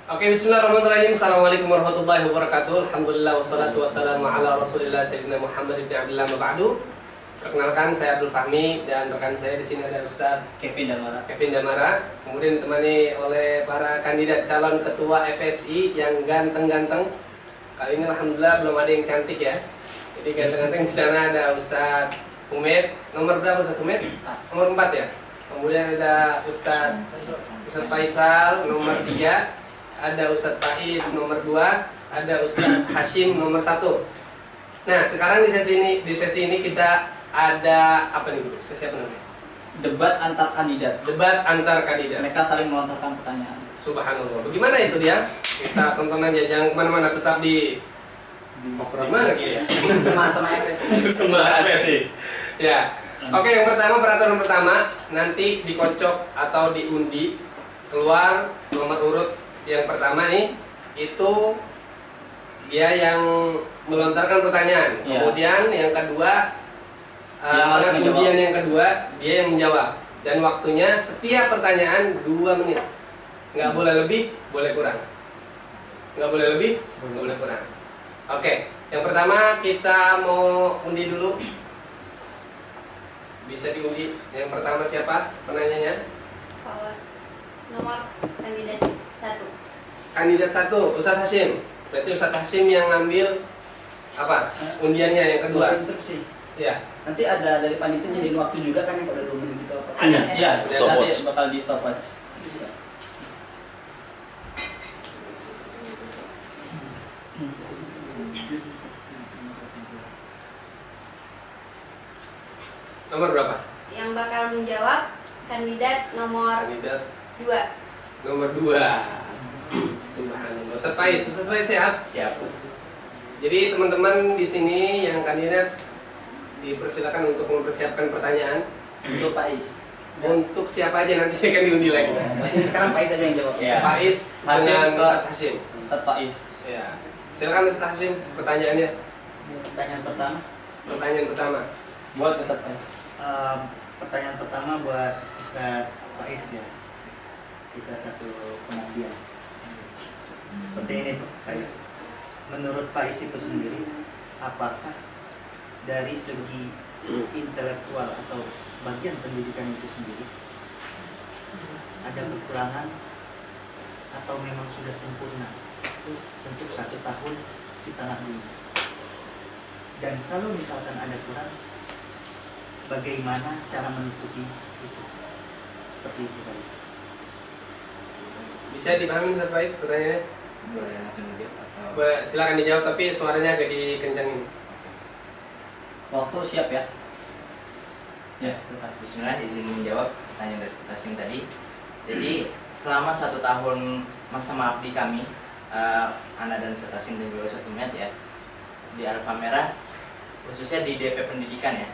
Oke, bismillahirrahmanirrahim. Assalamualaikum warahmatullahi wabarakatuh. Alhamdulillah wassalatu wassalamu ala Rasulillah Sayyidina Muhammad ibn Abdullah mabadu. Perkenalkan, saya Abdul Fahmi dan rekan saya di sini ada Ustaz Kevin Damara. Kemudian ditemani oleh para kandidat calon ketua FSI yang ganteng-ganteng. Kali ini alhamdulillah belum ada yang cantik ya. Jadi ganteng-ganteng. Di sana ada Ustaz Umed. Nomor berapa Ustaz Umed? Nomor 4 ya. Kemudian ada Ustaz Faisal nomor 3. Ada Ustadz Faiz nomor 2, ada Ustadz Hashim nomor 1. Nah, sekarang di sesi ini kita ada apa nih, Bro? Sesi apa namanya? Debat antar kandidat. Debat antar kandidat. Mereka saling melontarkan pertanyaan. Subhanallah. Bagaimana itu dia? Kita tonton aja, jangan kemana-mana, tetap di mana gitu ya? Sama-sama FSI. Sama FSI. Ya. Oke, yang pertama, peraturan pertama, nanti dikocok atau diundi, keluar nomor urut. Yang pertama nih, itu dia yang melontarkan pertanyaan. Ya. Kemudian yang kedua, undian yang kedua, dia yang menjawab. Dan waktunya setiap pertanyaan 2 menit. Nggak boleh lebih, boleh kurang. Nggak boleh lebih, boleh kurang. Oke, yang pertama kita mau undi dulu. Bisa diundi. Yang pertama siapa penanyanya? Nomor kandidat 1. Kandidat 1, Ustadz Hashim. Berarti Ustadz Hashim yang ngambil apa? Undiannya yang kedua. Interupsi. Ya. Nanti ada dari panitia jadi waktu juga kan yang udah 2 menit gitu apa? Ada. Iya, Stopwatch. nanti bakal di stopwatch. Bisa. Nomor berapa? Yang bakal menjawab kandidat nomor Kandidat 2. nomor 2. Subhanallah. Ustadz Faiz siap? Siap. Jadi teman-teman di sini yang kandidat dipersilakan untuk mempersiapkan pertanyaan. Untuk Faiz. Untuk siapa aja nanti akan diundi lagi. Berarti sekarang Faiz aja yang jawab. Ya. Faiz Hashim dengan ke- Ustadz Hashim. Ustadz Faiz. Ya. Silakan Ustadz Hashim pertanyaannya. Pertanyaan pertama. Pertanyaan pertama. Buat Ustadz Faiz. Pertanyaan pertama buat Ustaz Faiz ya. Kita satu pengabdian. Seperti ini Pak Faiz. Menurut Faiz itu sendiri, apakah dari segi intelektual atau bagian pendidikan itu sendiri ada kekurangan atau memang sudah sempurna untuk 1 tahun di tanah bumi? Dan kalau misalkan ada kurang, bagaimana cara menutupi itu? Seperti itu Faiz. Bisa dipahami Ustadz Faiz pertanyaannya? Boleh langsung dijawab atau Silakan dijawab tapi suaranya agak dikencangin. Waktu siap ya? Ya, Bismillah, izin menjawab pertanyaan dari stasiun tadi. Jadi selama 1 tahun masa mengabdi kami, Anda dan stasiun dan juga Ustadz Umed ya, di Alfa Merah, khususnya di DP Pendidikan ya,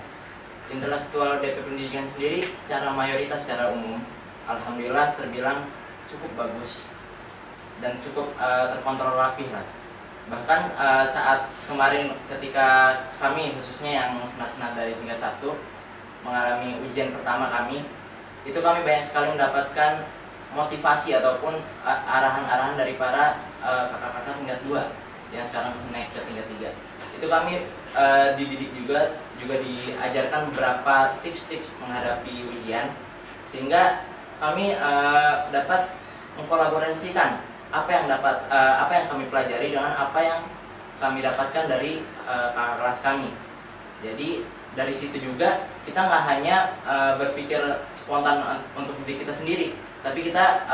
intelektual DP Pendidikan sendiri secara mayoritas secara umum, alhamdulillah terbilang cukup bagus dan cukup terkontrol rapih lah. Bahkan saat kemarin ketika kami khususnya yang senat-senat dari tingkat 1 mengalami ujian pertama kami, itu kami banyak sekali mendapatkan motivasi ataupun arahan-arahan dari para kakak-kakak tingkat 2 yang sekarang naik ke tingkat 3. Itu kami dididik juga diajarkan beberapa tips-tips menghadapi ujian, sehingga kami dapat mengkolaborasikan apa yang kami pelajari dengan apa yang kami dapatkan dari kakak kelas kami. Jadi dari situ juga kita nggak hanya berpikir spontan untuk diri kita sendiri, tapi kita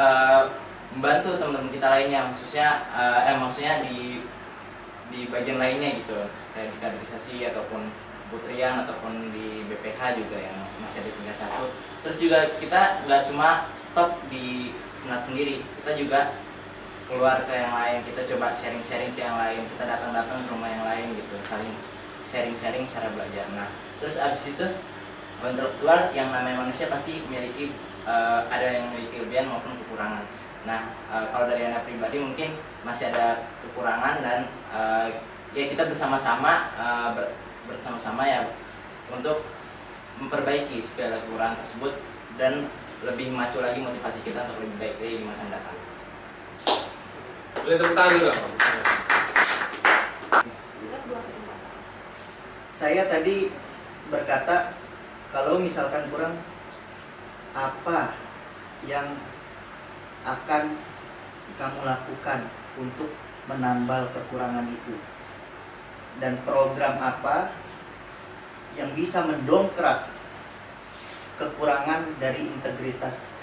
membantu teman-teman kita lainnya, maksudnya di bagian lainnya gitu, kayak di kaderisasi ataupun putrian ataupun di BPK juga yang masih ada tingkat 1. Terus juga kita nggak cuma stop di senat sendiri, kita juga keluar ke yang lain, kita coba sharing-sharing ke yang lain, kita datang-datang ke rumah yang lain gitu, saling sharing-sharing cara belajar. Nah, terus abis itu intelektual yang namanya manusia pasti memiliki ada yang memiliki kelebihan maupun kekurangan. Nah, kalau dari Anda pribadi mungkin masih ada kekurangan dan ya kita bersama-sama ya untuk memperbaiki segala kekurangan tersebut dan lebih macu lagi motivasi kita untuk lebih baik lagi di masa mendatang. Boleh tepuk tangan dulu. Bebas 2 kesempatan. Saya tadi berkata kalau misalkan kurang, apa yang akan kamu lakukan untuk menambal kekurangan itu, dan program apa yang bisa mendongkrak kekurangan dari integritas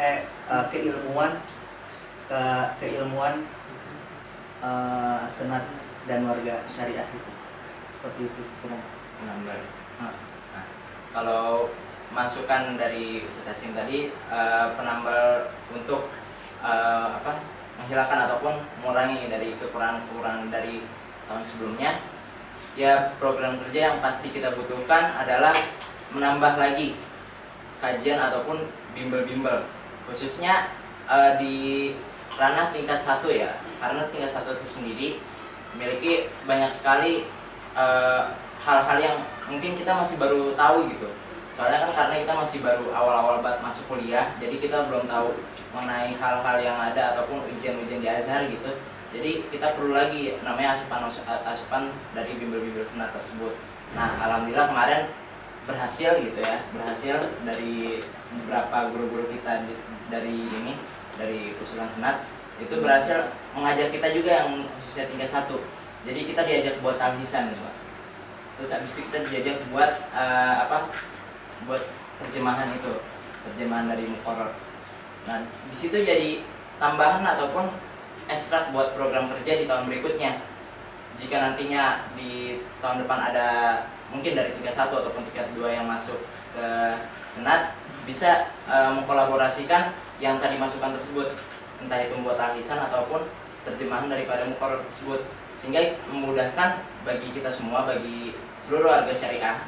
keilmuan senat dan warga syariah itu. Seperti itu kurang. Menambah. Nah, kalau masukan dari Ustaz Hasyim tadi, penambal untuk menghilangkan ataupun mengurangi dari kekurangan dari tahun sebelumnya, ya program kerja yang pasti kita butuhkan adalah menambah lagi kajian ataupun bimbel-bimbel, khususnya di ranah tingkat 1 ya, karena tingkat 1 itu sendiri memiliki banyak sekali hal-hal yang mungkin kita masih baru tahu gitu. Soalnya kan karena kita masih baru awal-awal banget masuk kuliah, jadi kita belum tahu mengenai hal-hal yang ada ataupun ujian-ujian di Azhar gitu. Jadi kita perlu lagi namanya asupan dari bimbel-bimbel senat tersebut. Nah, alhamdulillah kemarin berhasil gitu ya, berhasil dari beberapa guru-guru kita dari usulan senat itu berhasil mengajak kita juga yang khususnya tingkat 1. Jadi kita diajak buat talhisan gitu, Pak. Terus habis itu kita diajak buat buat terjemahan dari muqarrar. Nah, di situ jadi tambahan ataupun ekstrak buat program kerja di tahun berikutnya. Jika nantinya di tahun depan ada mungkin dari tingkat 1 ataupun tingkat 2 yang masuk ke senat, bisa mengkolaborasikan yang tadi masukan tersebut, entah itu membuat talhisan ataupun terjemahan daripada muqarrar tersebut, sehingga memudahkan bagi kita semua, bagi seluruh warga syariah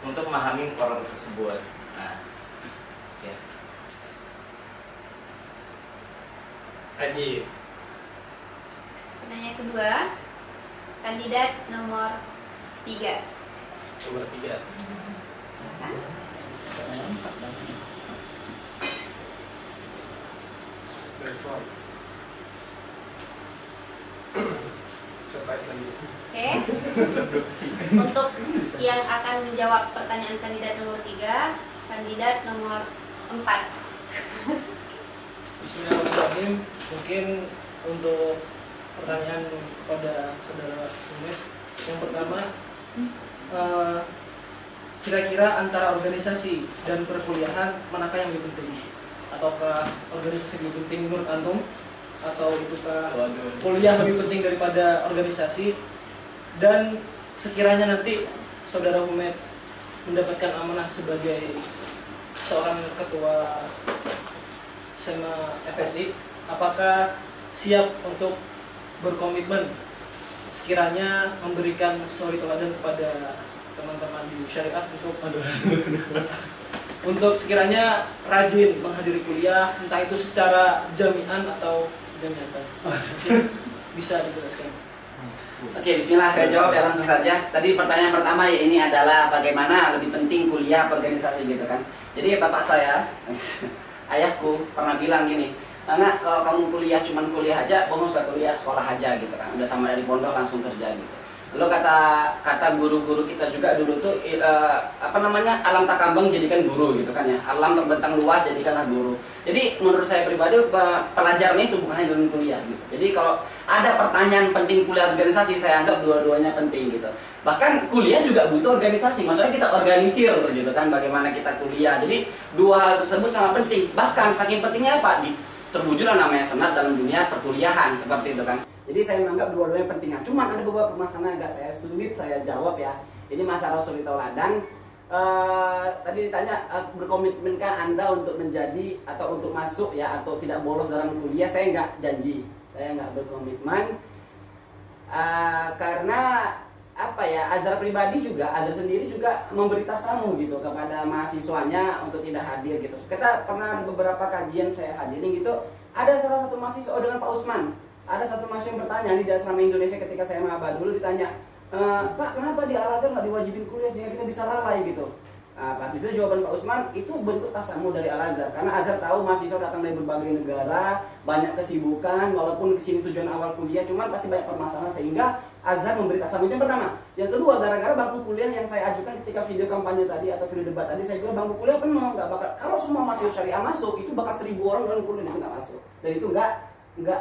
untuk memahami muqarrar tersebut. Nah, sekian. Haji. Pertanyaan kedua, kandidat nomor 3. Nomor 3. Silakan. Besok. Surprise lagi. Oke. Untuk yang akan menjawab pertanyaan kandidat nomor 3, kandidat nomor 4. Bismillahirrahmanirrahim. Mungkin untuk pertanyaan pada saudara Sumet, yang pertama, kira-kira antara organisasi dan perkuliahan manakah yang lebih penting? Ataukah organisasi lebih penting menurut antum? Atau itukah kuliah lebih penting daripada organisasi? Dan sekiranya nanti saudara Humet mendapatkan amanah sebagai seorang ketua SEMA FSI, apakah siap untuk berkomitmen sekiranya memberikan suri teladan kepada teman-teman di syariat untuk sekiranya rajin menghadiri kuliah, entah itu secara jami'an atau jamiatan? Bisa dijelaskan? Oke, bismillah, saya jawab ya langsung saja. Tadi pertanyaan pertama ya, ini adalah bagaimana lebih penting kuliah apa organisasi gitu kan. Jadi bapak saya, ayahku pernah bilang gini, "Anak, kalau kamu kuliah cuman kuliah aja, kamu usah kuliah, sekolah aja gitu kan. Udah sama dari pondok langsung kerja gitu." Lalu kata guru-guru kita juga dulu tuh alam tak kambang jadikan guru gitu kan ya. Alam terbentang luas jadikanlah guru. Jadi menurut saya pribadi pelajaran itu bukan hanya dalam kuliah gitu. Jadi kalau ada pertanyaan penting kuliah organisasi, saya anggap dua-duanya penting gitu. Bahkan kuliah juga butuh organisasi. Maksudnya kita organisir gitu kan, bagaimana kita kuliah. Jadi dua hal tersebut sangat penting. Bahkan saking pentingnya apa? Terwujudlah namanya senat dalam dunia perkuliahan seperti itu kan. Jadi saya menganggap dua-duanya penting. Cuma ada beberapa permasalahan agak sulit saya jawab ya. Ini masalah suri teladan. Tadi ditanya berkomitmenkah Anda untuk menjadi atau untuk masuk ya atau tidak bolos dalam kuliah? Saya nggak janji, saya nggak berkomitmen karena apa ya, Azhar pribadi juga, Azhar sendiri juga memberi tasamu gitu kepada mahasiswanya untuk tidak hadir gitu. Kita pernah ada beberapa kajian saya hadirin gitu, ada salah satu mahasiswa dengan Pak Usman, ada satu mahasiswa yang bertanya di Asrama Indonesia ketika saya maba dulu, ditanya, "Pak, kenapa di Al-Azhar nggak diwajibin kuliah sehingga kita bisa lalai gitu?" Habis itu jawaban Pak Usman itu bentuk tasamu dari Al-Azhar, karena Azhar tahu mahasiswa datang dari berbagai negara, banyak kesibukan, walaupun kesini tujuan awal kuliah, cuman pasti banyak permasalahan, sehingga Azhar memberi tasamu. Itu yang pertama. Yang kedua, gara-gara bangku kuliah yang saya ajukan ketika video kampanye tadi atau video debat tadi, saya bilang bangku kuliah penuh, nggak bakal, kalau semua mahasiswa syariah masuk, itu bakal 1000 orang dalam kuliah itu nggak masuk, dan itu nggak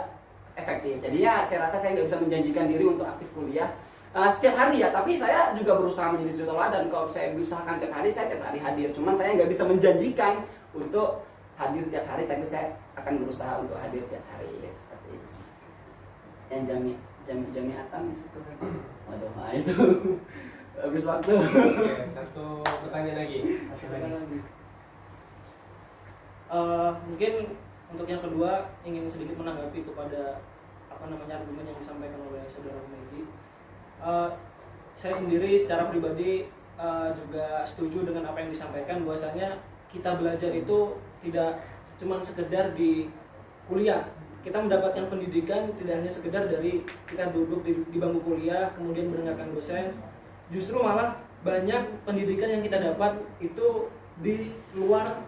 efektif. Jadinya saya rasa saya nggak bisa menjanjikan diri untuk aktif kuliah setiap hari ya, tapi saya juga berusaha menjadi suri teladan. Kalau saya berusahakan tiap hari, saya tiap hari hadir. Cuman saya nggak bisa menjanjikan untuk hadir tiap hari, tapi saya akan berusaha untuk hadir tiap hari ya, seperti itu sih. Yang jamiatan itu, waduh, itu habis waktu. Oke, satu pertanyaan lagi. Mungkin untuk yang kedua ingin sedikit menanggapi kepada argumen yang disampaikan oleh saudara Medi. Saya sendiri secara pribadi juga setuju dengan apa yang disampaikan, bahwasanya kita belajar itu tidak cuma sekedar di kuliah. Kita mendapatkan pendidikan tidak hanya sekedar dari kita duduk di bangku kuliah kemudian mendengarkan dosen. Justru malah banyak pendidikan yang kita dapat itu di luar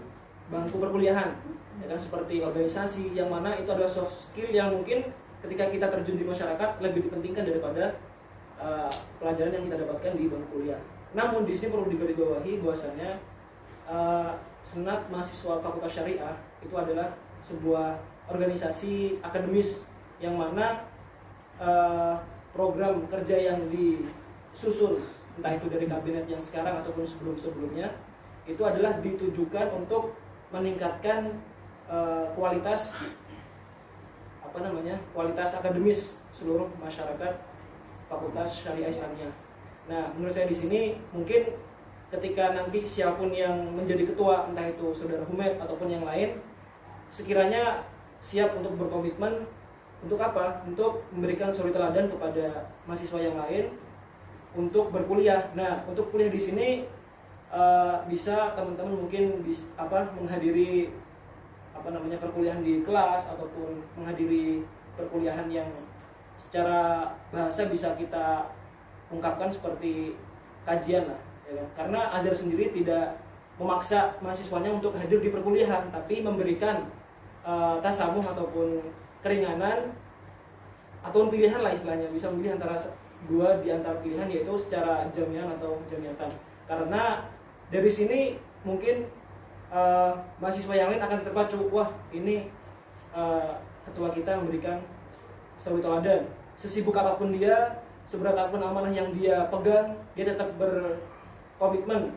bangku perkuliahan, ya kan, seperti organisasi, yang mana itu adalah soft skill yang mungkin ketika kita terjun di masyarakat lebih dipentingkan daripada pelajaran yang kita dapatkan di bangku kuliah. Namun di sini perlu digarisbawahi bahwasanya Senat Mahasiswa Fakultas Syariah itu adalah sebuah organisasi akademis yang mana program kerja yang disusun, entah itu dari kabinet yang sekarang ataupun sebelum-sebelumnya, itu adalah ditujukan untuk meningkatkan kualitas kualitas akademis seluruh masyarakat Fakultas Syariah Islamiyah. Nah, menurut saya di sini mungkin ketika nanti siapapun yang menjadi ketua, entah itu saudara Humed ataupun yang lain, sekiranya siap untuk berkomitmen untuk apa? Untuk memberikan suri teladan kepada mahasiswa yang lain untuk berkuliah. Nah, untuk kuliah di sini bisa teman-teman mungkin menghadiri perkuliahan di kelas ataupun menghadiri perkuliahan yang secara bahasa bisa kita ungkapkan seperti kajian lah, ya kan? Karena Azhar sendiri tidak memaksa mahasiswanya untuk hadir di perkuliahan, tapi memberikan tasamuh ataupun keringanan ataupun pilihan lah istilahnya, bisa memilih antara dua di antara pilihan, yaitu secara jamiah atau jamiatan. Karena dari sini mungkin mahasiswa yang lain akan terpacu, wah ini ketua kita memberikan suri teladan, sesibuk apapun dia, seberat apapun amanah yang dia pegang, dia tetap berkomitmen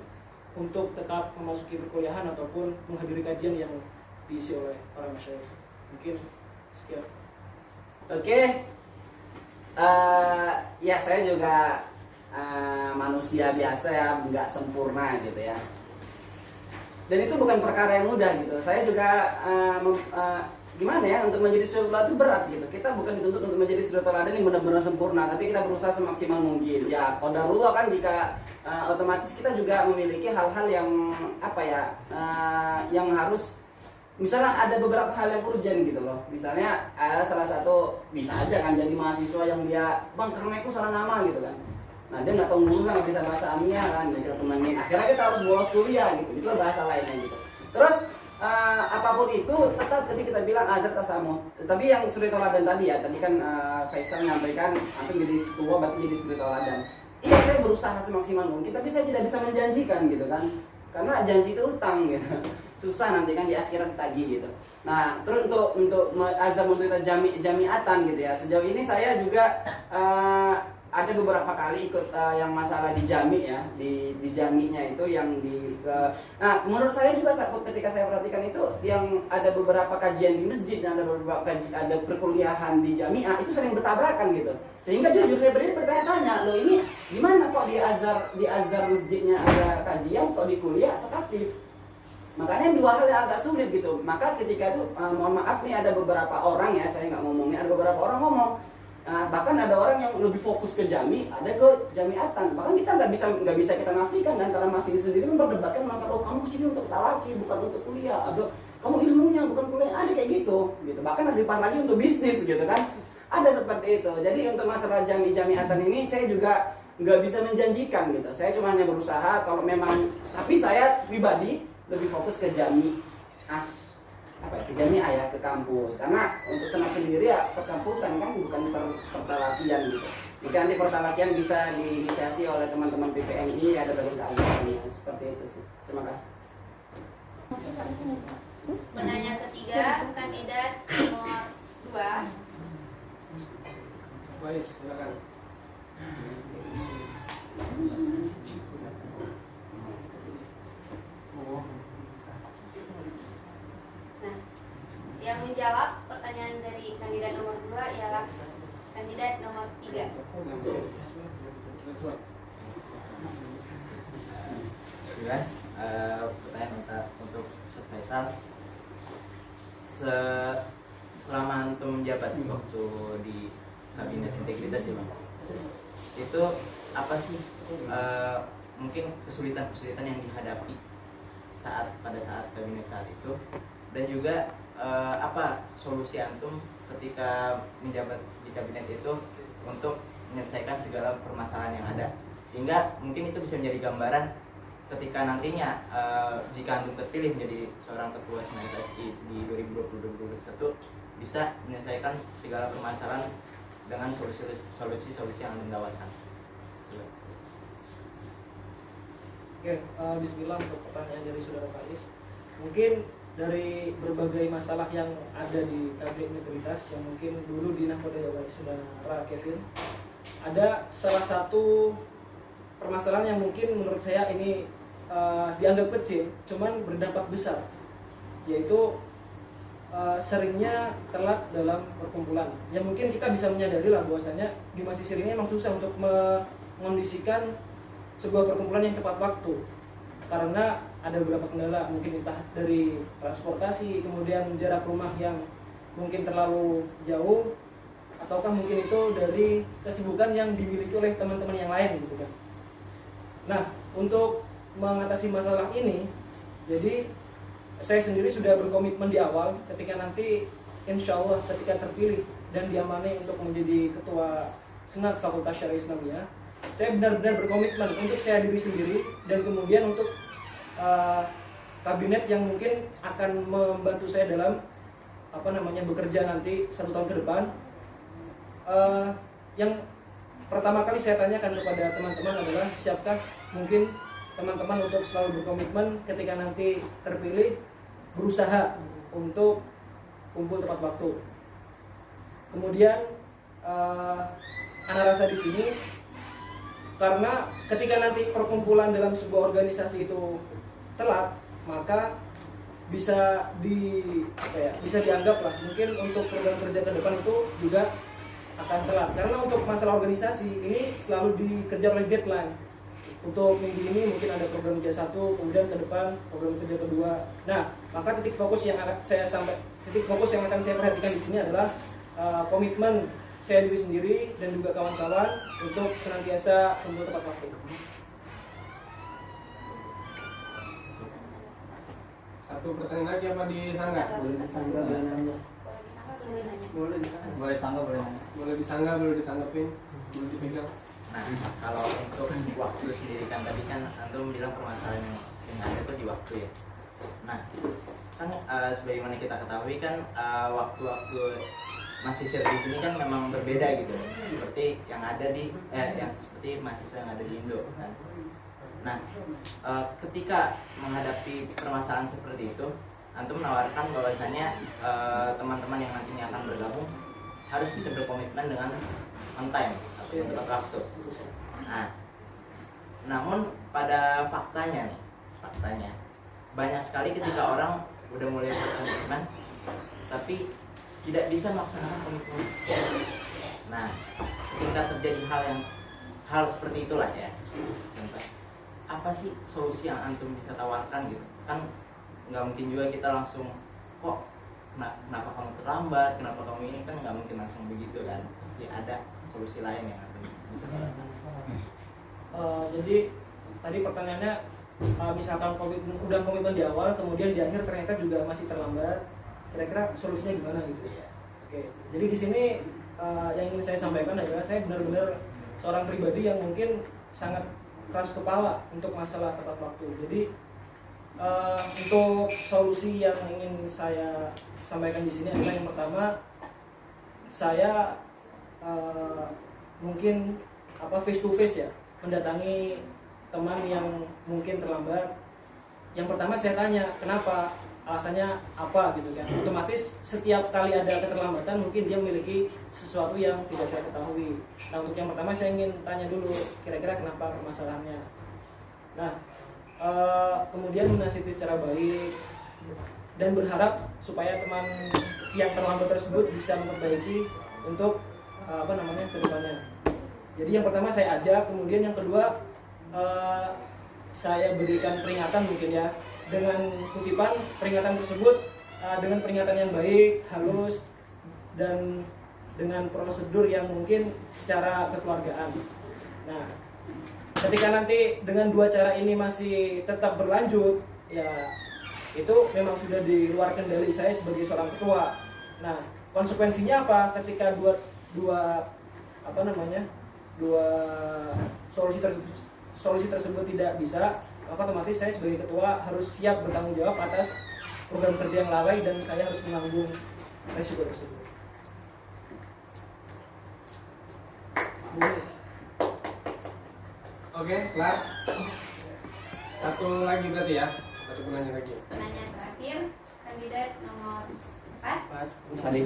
untuk tetap memasuki perkuliahan ataupun menghadiri kajian yang diisi oleh para masyayikh. Mungkin sekian. Oke. Ya saya juga manusia biasa ya, nggak sempurna gitu ya. Dan itu bukan perkara yang mudah gitu. Saya juga gimana ya, untuk menjadi suri teladan itu berat gitu. Kita bukan dituntut untuk menjadi suri teladan yang benar-benar sempurna, tapi kita berusaha semaksimal mungkin. Ya qadarullah kan, jika otomatis kita juga memiliki hal-hal yang yang harus, misalnya ada beberapa hal yang urgent gitu loh. Misalnya salah satu bisa aja kan jadi mahasiswa yang dia, bang karena aku salah nama gitu kan. Nah dia nggak tahu ngurus, nggak bisa bahasa Amiyah kan, kita temenin. Akhirnya kita harus bolos kuliah gitu. Itu bahasa lainnya gitu. Terus apapun itu tetap tadi kita bilang azar tasamuh. Tapi yang suri teladan tadi ya, tadi kan Faisal menyampaikan antum jadi tua berarti jadi suri teladan. Iya, saya berusaha semaksimal mungkin, tapi saya tidak bisa menjanjikan gitu kan. Karena janji itu utang gitu. Susah nanti kan di akhirat tagih gitu. Nah, terus untuk azar untuk kita jamiatan gitu ya. Sejauh ini saya juga ada beberapa kali ikut yang masalah di jami ya, di jaminya itu yang nah menurut saya juga ketika saya perhatikan itu yang ada beberapa kajian di masjid dan ada perkuliahan di jamiah itu sering bertabrakan gitu, sehingga jujur saya bertanya-tanya, loh ini gimana kok di azhar masjidnya ada kajian, kok di kuliah tetap aktif? Makanya dua hal yang agak sulit gitu. Maka ketika itu mohon maaf nih, ada beberapa orang ya, saya nggak ngomongnya, ada beberapa orang ngomong. Bahkan ada orang yang lebih fokus ke jami, ada ke jamiatan. Bahkan kita nggak bisa kita nafikan, dan antara mahasiswa sendiri memperdebatkan masalah, kamu kesini untuk talaki bukan untuk kuliah, atau kamu ilmunya bukan kuliah, ada kayak gitu. Bahkan ada depan lagi untuk bisnis gitu kan, ada seperti itu. Jadi untuk masalah jamiatan ini saya juga nggak bisa menjanjikan gitu. Saya cuma hanya berusaha, kalau memang Tapi saya pribadi lebih fokus ke Jami. Ke Jami ke kampus. Karena untuk senat sendiri ya perkampusan kan, bukan pertalakian gitu. Jika nanti pertalakian bisa diinisiasi oleh teman-teman PPMI, ada bagian keagamaan seperti itu sih. Terima kasih. Penanya ketiga, kandidat nomor 2. Baik, silakan. Nah, yang menjawab pertanyaan dari kandidat nomor 2 ialah kandidat nomor 3. Juga pertanyaan untuk Ustaz Faisal. Selama antum menjabat waktu di kabinet integritas ya Bang, itu apa sih mungkin kesulitan-kesulitan yang dihadapi pada saat kabinet saat itu, dan juga apa solusi antum ketika menjabat di kabinet itu untuk menyelesaikan segala permasalahan yang ada, sehingga mungkin itu bisa menjadi gambaran ketika nantinya jika antum terpilih menjadi seorang ketua Senat SI di 2020-2021 bisa menyelesaikan segala permasalahan dengan solusi-solusi yang antum dapatkan. Oke, bismillah untuk pertanyaan dari saudara Faiz. Mungkin dari berbagai masalah yang ada di kabinet integritas yang mungkin dulu dinahkodai oleh saudara Kevin, ada salah satu permasalahan yang mungkin menurut saya ini dianggap kecil, cuman berdampak besar, yaitu seringnya telat dalam perkumpulan. Yang mungkin kita bisa menyadari lah bahwasanya di masa siri ini memang susah untuk mengondisikan sebuah perkumpulan yang tepat waktu, karena ada beberapa kendala, mungkin entah dari transportasi, kemudian jarak rumah yang mungkin terlalu jauh, ataukah mungkin itu dari kesibukan yang dimiliki oleh teman-teman yang lain gitu kan. Nah, untuk mengatasi masalah ini, jadi saya sendiri sudah berkomitmen di awal ketika nanti insya Allah ketika terpilih dan diamani untuk menjadi ketua Senat Fakultas Syariah Islamiyah, saya benar-benar berkomitmen untuk saya diri sendiri dan kemudian untuk kabinet yang mungkin akan membantu saya dalam bekerja nanti 1 tahun ke depan. Yang pertama kali saya tanyakan kepada teman-teman adalah siapkah mungkin teman-teman untuk selalu berkomitmen ketika nanti terpilih berusaha untuk kumpul tepat waktu. Kemudian anak rasa di sini karena ketika nanti perkumpulan dalam sebuah organisasi itu telat, maka bisa dianggap lah mungkin untuk program kerja ke depan itu juga akan telat, karena untuk masalah organisasi ini selalu dikejar oleh deadline. Untuk minggu ini mungkin ada program kerja 1, kemudian ke depan program kerja kedua. Nah, maka titik fokus yang akan saya perhatikan di sini adalah komitmen saya diri sendiri dan juga kawan-kawan untuk senantiasa kumpul tepat waktu. Satu pertanyaan lagi apa disanggah? Boleh disanggah, boleh nanya. Boleh disanggah, boleh nanya. Boleh sanggah, boleh nanya. Boleh disanggah, boleh ditanggapin, boleh dipegang. Nah, kalau untuk waktu sendiri kan tadi kan antum bilang permasalahan yang sering ada itu di waktu ya. Nah, kan sebagaimana kita ketahui kan waktu-waktu mahasiswa di sini kan memang berbeda gitu, seperti yang ada di yang seperti mahasiswa yang ada di Indo kan. Nah, ketika menghadapi permasalahan seperti itu, antum menawarkan bahwasanya teman-teman yang nantinya akan bergabung harus bisa berkomitmen dengan on time atau tepat waktu. Nah, namun pada faktanya banyak sekali ketika orang udah mulai berkomitmen tapi tidak bisa melaksanakan komitmen. Nah, ketika terjadi hal seperti itulah ya, contoh, apa sih solusi yang antum bisa tawarkan gitu? Kan nggak mungkin juga kita langsung kok kenapa kamu terlambat, kenapa kamu ini, kan nggak mungkin langsung begitu kan, pasti ada solusi lain yang antum bisa tawarkan. Jadi tadi pertanyaannya, misalkan udah komitmen di awal, kemudian di akhir ternyata juga masih terlambat, kira-kira solusinya gimana gitu? Oke, jadi di sini yang ingin saya sampaikan adalah saya benar-benar seorang pribadi yang mungkin sangat keras kepala untuk masalah tepat waktu. Jadi untuk solusi yang ingin saya sampaikan di sini adalah yang pertama, saya mungkin face to face ya, mendatangi teman yang mungkin terlambat. Yang pertama saya tanya kenapa, alasannya apa gitu kan. Otomatis setiap kali ada keterlambatan mungkin dia memiliki sesuatu yang tidak saya ketahui. Nah, untuk yang pertama saya ingin tanya dulu kira-kira kenapa permasalahannya. Nah, kemudian menasihati secara baik dan berharap supaya teman yang terlambat tersebut bisa memperbaiki untuk kedepannya. Jadi yang pertama saya ajak, kemudian yang kedua saya berikan peringatan mungkin ya, dengan kutipan peringatan tersebut dengan peringatan yang baik, halus, dan dengan prosedur yang mungkin secara kekeluargaan. Nah, ketika nanti dengan dua cara ini masih tetap berlanjut, ya itu memang sudah di luar kendali saya sebagai seorang ketua. Nah, konsekuensinya apa? Ketika dua solusi tersebut tidak bisa, maka otomatis saya sebagai ketua harus siap bertanggung jawab atas program kerja yang lalai dan saya harus menanggung resiko tersebut. Oke, kelar. Satu lagi berarti ya. Satu penanya lagi. Pertanyaan terakhir, kandidat nomor 4. Yang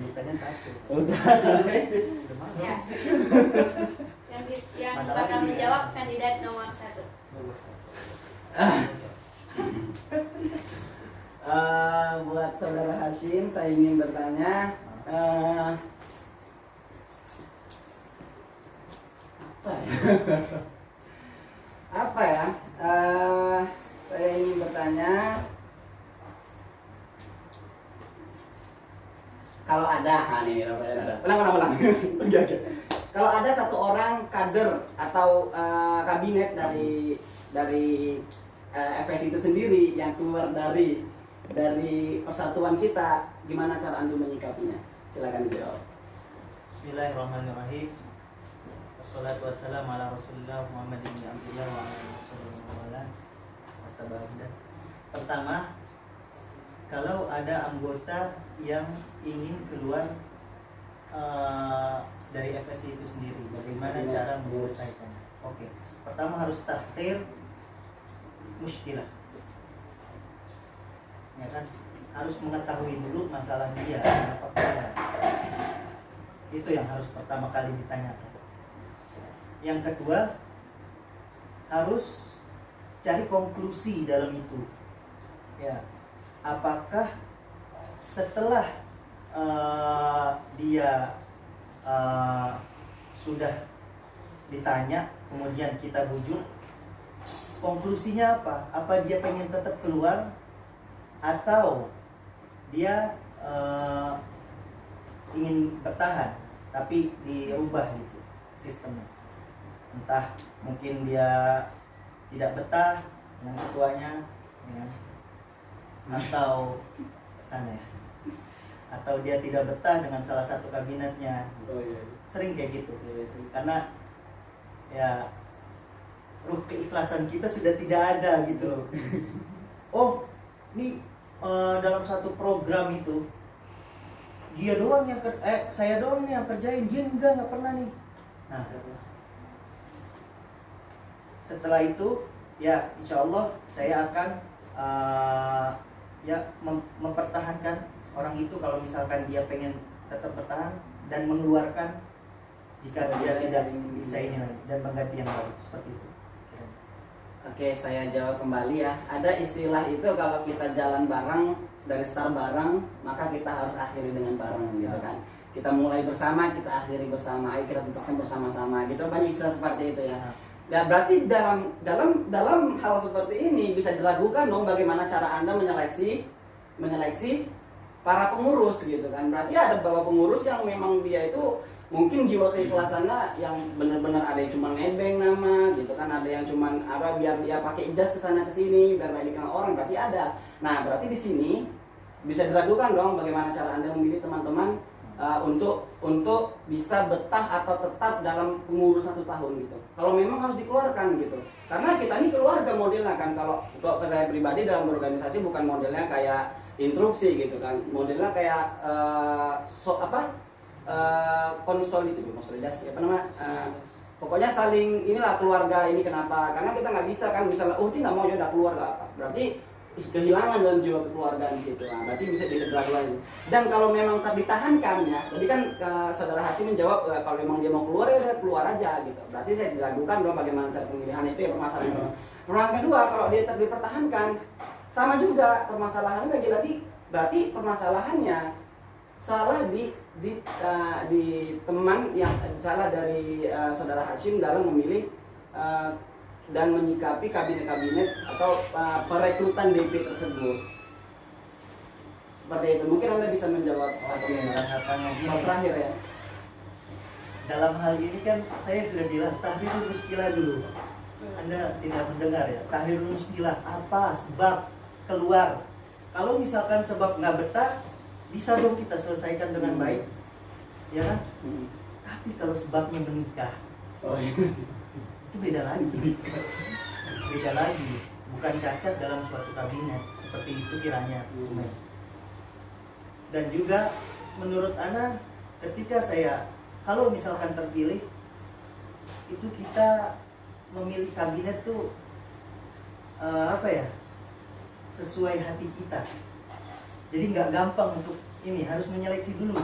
ditanya satu. Ya. Yang bakal menjawab kandidat nomor 1. Buat saudara Hashim, saya ingin bertanya, apa ya? Saya ingin bertanya, kalau ada, ulang. Kalau ada satu orang kader atau kabinet dari FS itu sendiri yang keluar dari persatuan kita, gimana cara Anda menyikapinya? Silakan dijawab. Bismillahirrahmanirrahim. Wassalatu wassalamu ala Rasulillah Muhammad bin Abdullah wa ala alihi wasallam. Pertama, kalau ada anggota yang ingin keluar dari FSI itu sendiri, bagaimana cara menyelesaikan? Oke. Pertama harus tahrir muskilah. Ya kan? Harus mengetahui dulu masalah dia, apa dia. Itu yang harus pertama kali ditanyakan. Yang kedua, harus cari konklusi dalam itu. Ya, apakah setelah dia sudah ditanya, kemudian kita bujuk, konklusinya apa? Apa dia pengen tetap keluar atau dia ingin bertahan tapi dirubah gitu sistemnya? Entah mungkin dia tidak betah dengan ketuanya, ya, atau sana ya, atau dia tidak betah dengan salah satu kabinetnya. Sering kayak gitu, karena ya ruh keikhlasan kita sudah tidak ada gitu. Oh, ini dalam satu program itu dia doang yang saya doang nih yang kerjain, dia nggak pernah nih. Nah, setelah itu ya insya Allah saya akan mempertahankan orang itu kalau misalkan dia pengen tetap bertahan, dan mengeluarkan jika dia tidak bisa ini lagi, dan mengganti yang baru, seperti itu. Oke, saya jawab kembali ya. Ada istilah itu, kalau kita jalan bareng dari start bareng, maka kita harus akhiri dengan bareng gitu kan. Kita mulai bersama, kita akhiri bersama, ayo kita tuntaskan bersama-sama gitu. Banyak istilah seperti itu ya. Dan berarti dalam hal seperti ini bisa diragukan dong bagaimana cara Anda menyeleksi para pengurus gitu kan. Berarti ada beberapa pengurus yang memang dia itu mungkin jiwa keikhlasannya yang benar-benar, ada yang cuma nebeng nama gitu kan, ada yang cuma biar dia pakai ijaz kesana kesini biar banyak dikenal orang, berarti ada. Nah, berarti di sini bisa diragukan dong bagaimana cara Anda memilih teman-teman untuk bisa betah atau tetap dalam pengurus 1 tahun gitu. Kalau memang harus dikeluarkan gitu. Karena kita ini keluarga modelnya kan. Kalau saya pribadi dalam berorganisasi bukan modelnya kayak instruksi gitu kan. Modelnya kayak konsolidasi apa namanya? Pokoknya saling inilah keluarga ini kenapa? Karena kita nggak bisa kan misalnya ini nggak mau ya udah keluar nggak apa. Berarti kehilangan dalam jiwa kekeluargaan di situ. Nah, berarti bisa dilakukan. Dan kalau memang tak ditahankan ya, tadi kan saudara Hasim menjawab kalau memang dia mau keluar ya udah keluar aja gitu. Berarti saya diragukan dong bagaimana cara pemilihan itu ya permasalahan. Permasalahan kedua kalau dia tetap dipertahankan sama juga permasalahannya lagi berarti permasalahannya salah di teman yang salah dari saudara Hasim dalam memilih dan menyikapi kabinet-kabinet atau perekrutan DP tersebut. Seperti itu. Mungkin Anda bisa menjawab terakhir ya. Dalam hal ini kan saya sudah bilang tahdhirul muskilah dulu. Anda tidak mendengar ya. Tahdhirul muskilah apa sebab keluar? Kalau misalkan sebab nggak betah, bisa dong kita selesaikan dengan baik, ya kan? Tapi kalau sebabnya menikah, itu beda lagi. Beda lagi. Bukan cacat dalam suatu kabinet seperti itu kiranya. Dan juga menurut Ana, ketika kalau misalkan terpilih, itu kita memilih kabinet tuh sesuai hati kita. Jadi nggak gampang untuk ini, harus menyeleksi dulu.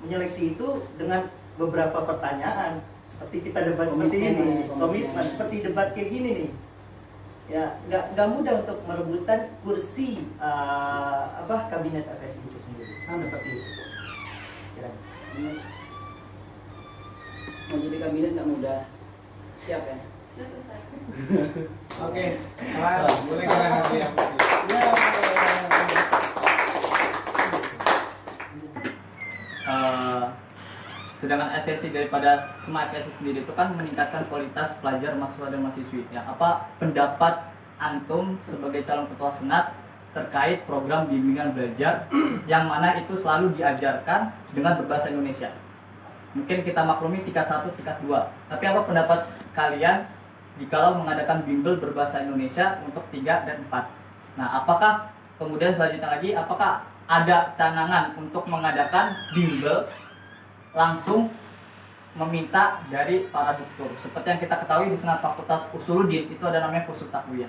Menyeleksi itu dengan beberapa pertanyaan, seperti kita debat seperti ini, komitmen seperti debat kayak gini nih. Ya, nggak mudah untuk merebutkan kursi kabinet FSI itu sendiri. Seperti itu. Mau jadi kabinet nggak mudah. Siap ya? Oke, boleh kita ngerti ya. Sedangkan esensi daripada SMAP FSI sendiri itu kan meningkatkan kualitas pelajar, mahasiswa dan mahasiswi. Ya, apa pendapat antum sebagai calon ketua senat terkait program bimbingan belajar yang mana itu selalu diajarkan dengan berbahasa Indonesia? Mungkin kita maklumi tingkat 1, tingkat 2. Tapi apa pendapat kalian jikalau mengadakan bimbel berbahasa Indonesia untuk 3 dan 4? Nah, apakah kemudian selanjutnya lagi, apakah ada canangan untuk mengadakan bimbel langsung meminta dari para doktor? Seperti yang kita ketahui di Senat Fakultas Usuluddin itu ada namanya Fusul Takwiyah.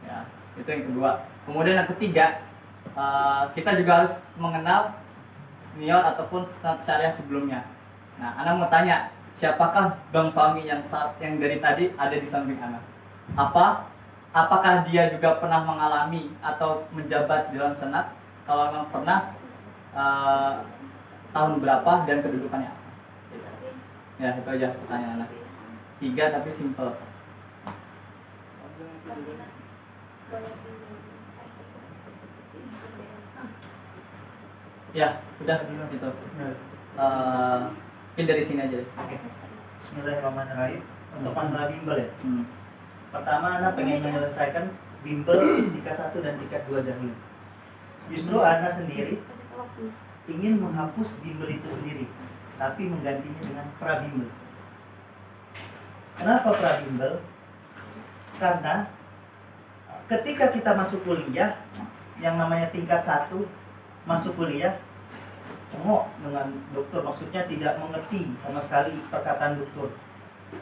Ya, itu yang kedua. Kemudian yang ketiga, kita juga harus mengenal senior ataupun senat syariah sebelumnya. Nah, Ana mau tanya, siapakah Bang Fahmi yang dari tadi ada di samping Ana? Apakah dia juga pernah mengalami atau menjabat di dalam senat? Kalau memang pernah, tahun berapa dan kedudukannya apa? Ya, itu aja pertanyaan Ana. 3 tapi simple. Ya, udah gitu. Mungkin dari sini aja deh. Bismillahirrahmanirrahim. Untuk masalah bimbel ya. Pertama, Ana pengen menyelesaikan bimbel tingkat 1 dan tingkat 2 dahulu. Justru Ana sendiri ingin menghapus bimbel itu sendiri, tapi menggantinya dengan prabimbel. Kenapa prabimbel? Karena ketika kita masuk kuliah, yang namanya tingkat 1 masuk kuliah, dengan dokter, maksudnya tidak mengerti sama sekali perkataan dokter,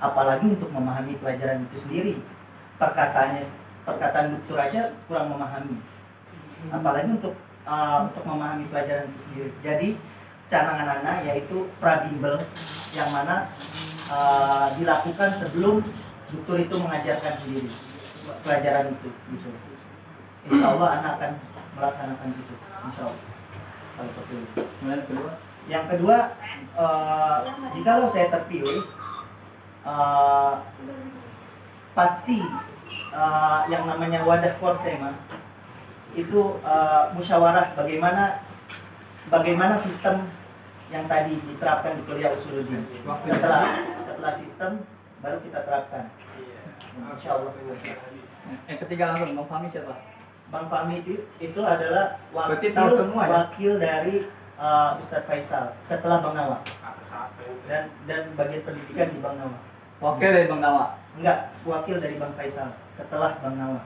apalagi untuk memahami pelajaran itu sendiri. Perkataan dokter aja kurang memahami, apalagi untuk memahami pelajaran itu sendiri. Jadi canangan Ana yaitu prabimbel, yang mana dilakukan sebelum dokter itu mengajarkan sendiri pelajaran itu gitu. Insya Allah Ana akan melaksanakan itu, insya Allah. Yang kedua, jikalau saya terpilih, pasti yang namanya wadah forsema itu musyawarah bagaimana sistem yang tadi diterapkan di kuliah Usuluddin. Setelah sistem baru kita terapkan. Insya Allah. Yang ketiga langsung, Bang Fahmi siapa? Bang Fahmi itu adalah Berarti tahu semua, ya? wakil dari Ustadz Faisal setelah Bang Nawa, Apa siapa yang dan bagian pendidikan di Bang Nawa. Wakil dari Bang Nawa. Enggak, wakil dari Bang Faisal setelah Bang Nawa.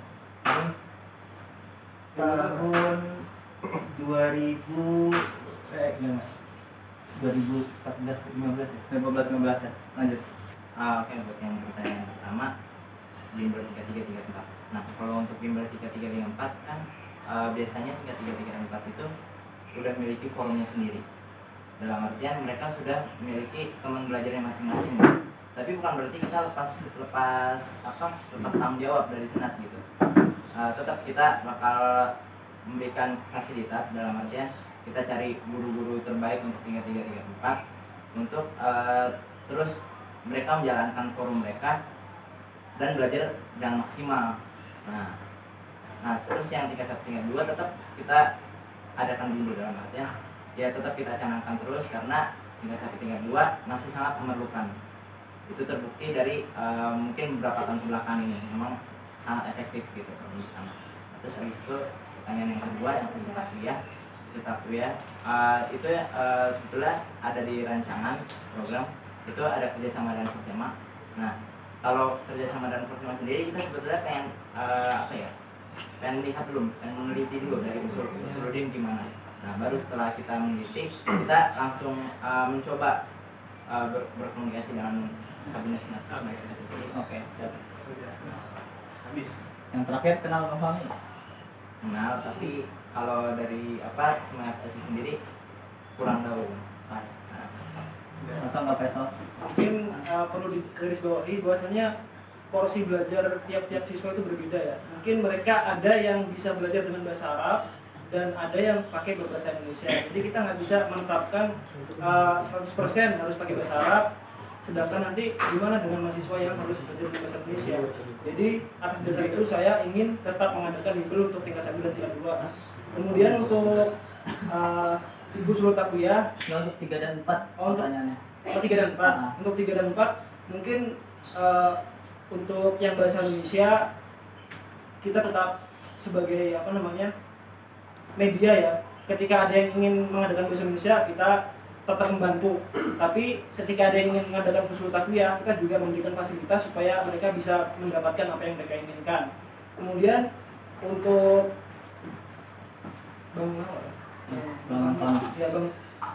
Tahun 2000 gimana? 2014 15 ya. 15 ya. Lanjut. Oke, buat yang pertanyaan pertama, bimbel 3334. Nah, kalau untuk bimbel 3334 kan biasanya 3334 itu sudah memiliki forumnya sendiri. Dalam artian mereka sudah memiliki teman belajarnya masing-masing. Tapi bukan berarti kita lepas tanggung jawab dari senat gitu. Tetap kita bakal memberikan fasilitas, dalam artian kita cari guru-guru terbaik untuk 3334 untuk terus mereka menjalankan forum mereka dan belajar dengan maksimal. Nah terus yang tingkat 1, tingkat 2 tetap kita adakan dulu, dalam artian ya tetap kita canangkan terus karena tingkat 1, tingkat 2 masih sangat memerlukan. Itu terbukti dari mungkin beberapa tahun kebelakang ini memang sangat efektif gitu pendidikan. Terus habis itu pertanyaan yang kedua yang Fisioterapi itu sebetulnya ada di rancangan program, itu ada kerjasama dan Forsema. Nah kalau kerjasama dan Forsema sendiri kita sebetulnya pengen lihat dulu, pengen meneliti dulu dari usul-usuludin gimana. Nah baru setelah kita meneliti kita langsung mencoba berkomunikasi dengan kabinet senat. Oke, siap. sudah habis? Yang terakhir kenal Bang Fahmi? Kenal, tapi kalau dari SMA FSI sendiri kurang tahu. Nah, Masa nggak Faisal? Mungkin perlu digarisbawahi bahwasanya porsi belajar tiap-tiap siswa itu berbeda ya. Mungkin mereka ada yang bisa belajar dengan bahasa Arab dan ada yang pakai berbahasa Indonesia. Jadi kita nggak bisa menetapkan 100% harus pakai bahasa Arab, sedangkan nanti gimana dengan mahasiswa yang harus belajar bahasa Indonesia. Jadi atas dasar itu saya ingin tetap mengadakan bimbel untuk tingkat 1 dan tingkat 2. Kemudian untuk Ibu Sulul Takwiyah Untuk 3 dan 4 pertanyaannya. 3 dan 4. Untuk 3 dan 4 mungkin untuk yang bahasa Indonesia kita tetap sebagai media ya. Ketika ada yang ingin mengadakan bahasa Indonesia kita tetap membantu. Tapi ketika ada yang ingin mengadakan Fusul Takwiyah kita juga memberikan fasilitas supaya mereka bisa mendapatkan apa yang mereka inginkan. Kemudian untuk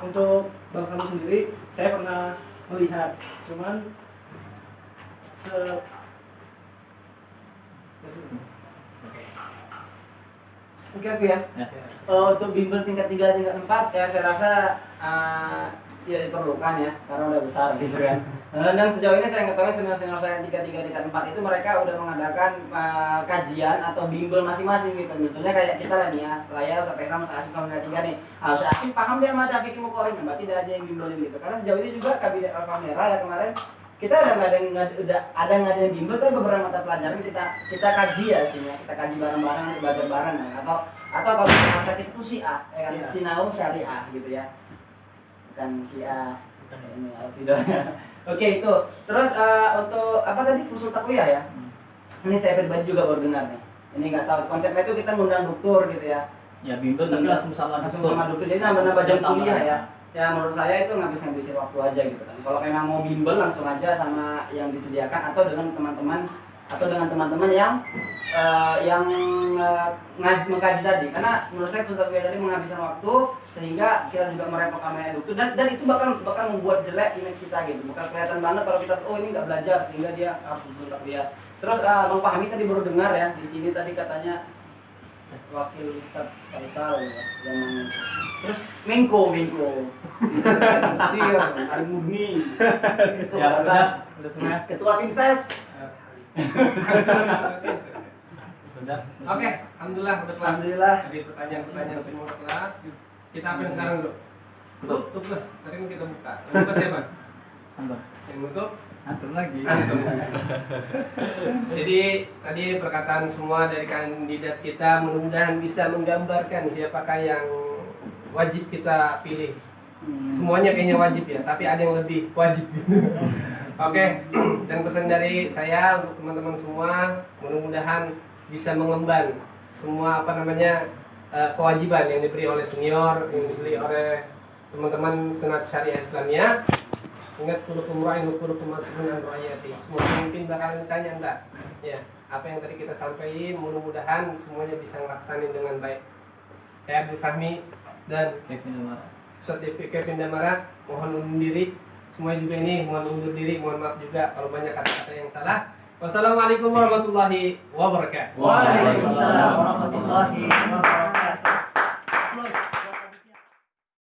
untuk Bang Fahmi sendiri saya pernah melihat, cuman Oke ya. Untuk bimbel tingkat 3, tingkat 4 ya saya rasa tidak diperlukan ya karena udah besar gitu kan. Dan sejauh ini saya ketahui senior-senior saya tingkat 3, tingkat 4 itu mereka udah mengadakan kajian atau bimbel masing-masing gitu. Contohnya kayak kita lah nih ya, saya sampai sama Asim sama tingkat 3 nih. Harus Asim paham dia sama David Mukorin, berarti tidak aja yang bimbelin gitu. Karena sejauh ini juga kabinet Alfa Merah ya kemarin kita udah ngadain bimbel, tapi beberapa mata pelajaran kita kaji ya sini ya, kita kaji bareng-bareng, belajar bareng ya. Atau kalau di rumah sakit itu Syiah, ya kan? Sinau Syariah gitu ya, bukan Syiah ini Alfido. Oke itu. Terus untuk apa tadi Fusul Takwiyah ya? Ini saya pribadi juga baru dengar nih. Ini nggak tahu konsepnya itu kita ngundang dokter gitu ya. Ya bimbel tapi langsung sama dokter. Jadi nambah jam kuliah ya. Ya menurut saya itu ngabisin waktu aja gitu kan. Kalau memang mau bimbel langsung aja sama yang disediakan atau dengan teman-teman yang mengkaji tadi. Karena menurut saya Fusul Takwiyah tadi menghabiskan waktu sehingga kita juga merepotkan dokter dan itu bakal membuat jelek image kita gitu. Bakal kelihatan banget kalau kita ini nggak belajar sehingga dia harus Fusul Takwiyah. Terus Bang Fahmi tadi baru dengar ya di sini tadi katanya wakil Ustadz Faisal ya, yang terus Menko Mesir, Ari Murni, itu atas ketua tim ses. Oke, alhamdulillah udah kelar. Alhamdulillah. Habis pertanyaan semua kelar. Kita apa sekarang dulu? Tutup lah. Tadi kan kita buka. Yang buka siapa? Yang nutup? Atur lagi. Jadi tadi perkataan semua dari kandidat kita mudah-mudahan bisa menggambarkan siapakah yang wajib kita pilih. Semuanya kayaknya wajib ya, tapi ada yang lebih wajib. Oke, dan pesan dari saya untuk teman-teman semua, mudah-mudahan bisa mengemban semua kewajiban yang diberi oleh senior, yang diberi oleh teman-teman Senat Syariah Islamiyah, ingat kulukum ra'in wa kulukum mas'ulun an ra'iyati. Semua pemimpin bakalan ditanya enggak? Ya, apa yang tadi kita sampaikan mudah-mudahan semuanya bisa ngelaksanain dengan baik. Saya Abdul Fahmi dan Ustaz Kevin Damara mohon undur diri. Semua juga ini mohon undur diri, mohon maaf juga kalau banyak kata-kata yang salah. Wassalamualaikum warahmatullahi wabarakatuh. Waalaikumsalam warahmatullahi wabarakatuh.